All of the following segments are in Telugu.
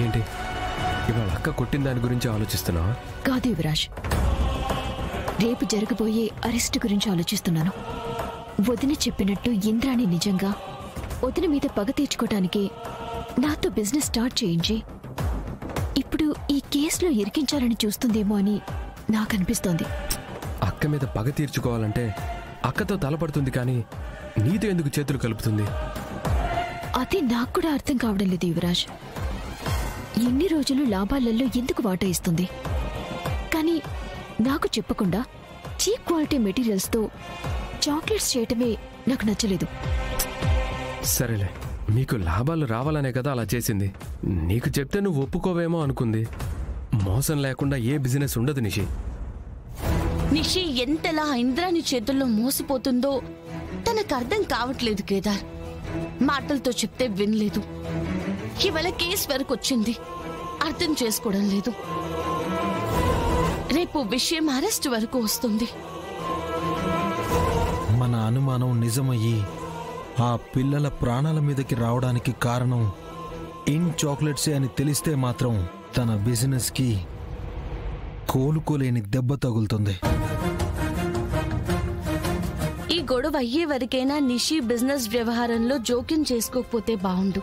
ఏంటి ఇవాళ అక్క కొట్టిన దాని గురించి ఆలోచిస్తున్నావా? కాదు యువరాజ్, రేపు జరగబోయే అరెస్ట్ గురించి ఆలోచిస్తున్నాను. వదిన చెప్పినట్టు ఇంద్రాణి నిజంగా వదిన మీద పగ తీర్చుకోవటానికి నాతో బిజినెస్ స్టార్ట్ చేయించి ఇప్పుడు ఈ కేసులో ఇరికించాలని చూస్తుందేమో అని నాకు అనిపిస్తోంది. అక్క మీద పగ తీర్చుకోవాలంటే అక్కతో తలపడుతుంది, కానీ నీతో ఎందుకు చేతులు కలుపుతుంది? అది నాకు కూడా అర్థం కావడం లేదు యువరాజ్. ఎన్ని రోజులు లాభాలలో ఎందుకు వాటా ఇస్తుంది, కానీ నాకు చెప్పకుండా చీప్ క్వాలిటీ మెటీరియల్స్తో చాక్లెట్స్ చేయటమే నాకు నచ్చలేదు. సరేలే, మీకు లాభాలు రావాలనే కదా అలా చేసింది. నీకు చెప్తే నువ్వు ఒప్పుకోవేమో అనుకుంది. మోసం లేకుండా ఏ బిజినెస్ ఉండదు నిషి. నిషి ఎంతలా ఇంద్రాని చేతుల్లో మోసపోతుందో తనకు అర్థం కావట్లేదు కేదార్. మాటలతో చెప్తే వినలేదు. ఇవాళ కేసు వరకు వచ్చింది, అర్థం చేసుకోవడం లేదు. రేపు విషయం అరెస్ట్ వరకు వస్తుంది. మన అనుమానం నిజమయ్యి ఆ పిల్లల ప్రాణాల మీదకి రావడానికి కారణం ఇన్ చాక్లెట్సే అని తెలిస్తే మాత్రం తన బిజినెస్కి కోలుకోలేని దెబ్బ తగులుతుంది. ఈ గొడవ అయ్యే వరకైనా నిషి బిజినెస్ వ్యవహారంలో జోక్యం చేసుకోకపోతే బాగుండు.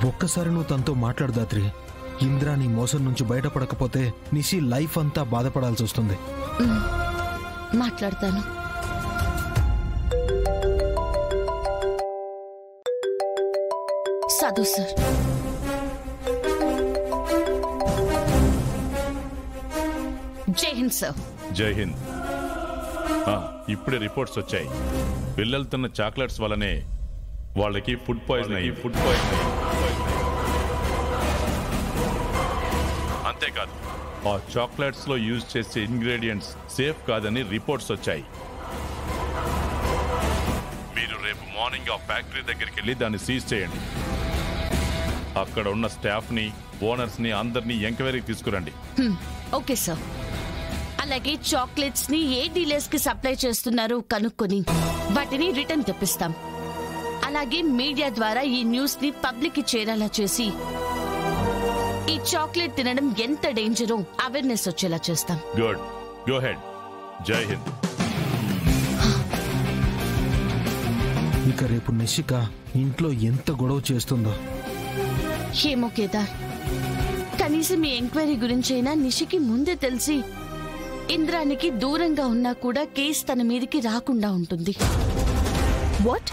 ఒక్కసారి నువ్వు తనతో మాట్లాడు దాత్రి. ఇంద్రాని మోసం నుంచి బయటపడకపోతే నిషి లైఫ్ అంతా బాధపడాల్సి వస్తుంది. మాట్లాడతాను. సాధు సార్, జై హింద్ సార్. జై హింద్. ఇప్పుడే రిపోర్ట్స్ వచ్చాయి. పిల్లలు తిన్న చాక్లెట్స్ వల్లనే వాళ్ళకి ఫుడ్ పాయిజన్ అయ్యి అంతేకాదు ఆ చాక్లెట్స్ లో యూజ్ చేసే ఇంగ్రీడియంట్స్ సేఫ్ కాదని రిపోర్ట్స్ వచ్చాయి. మీరు రేపు మార్నింగ్ ఆ ఫ్యాక్టరీ దగ్గరికి వెళ్ళి దాన్ని సీజ్ చేయండి. అక్కడ ఉన్న స్టాఫ్ ని, ఓనర్స్ ని అందరినీ ఎంక్వైరీకి తీసుకురండి. Okay sir. అలాగే చాక్లెట్స్ ని ఏ డీలర్స్ కి సప్లై చేస్తున్నారో కనుక్కొని వాటిని రిటర్న్ తెప్పిస్తాం. అలాగే మీడియా ద్వారా ఈ న్యూస్ ని పబ్లిక్ కి చేరేలా చేసి ఈ చాక్లెట్ తినడం ఎంత డేంజరో అవేర్నెస్ వచ్చేలా చేస్తాం. Good, go head. జై హింద్. ఇక రేపు నిషిక ఇంట్లో ఎంత గొడవ చేస్తుందో ఏమో కేదార్, కనీసం ఈ ఎంక్వైరీ గురించైనా నిషికి ముందే తెలిసి ఇంద్రానికి దూరంగా ఉన్నా కూడా కేసు తన మీదకి రాకుండా ఉంటుంది. వాట్?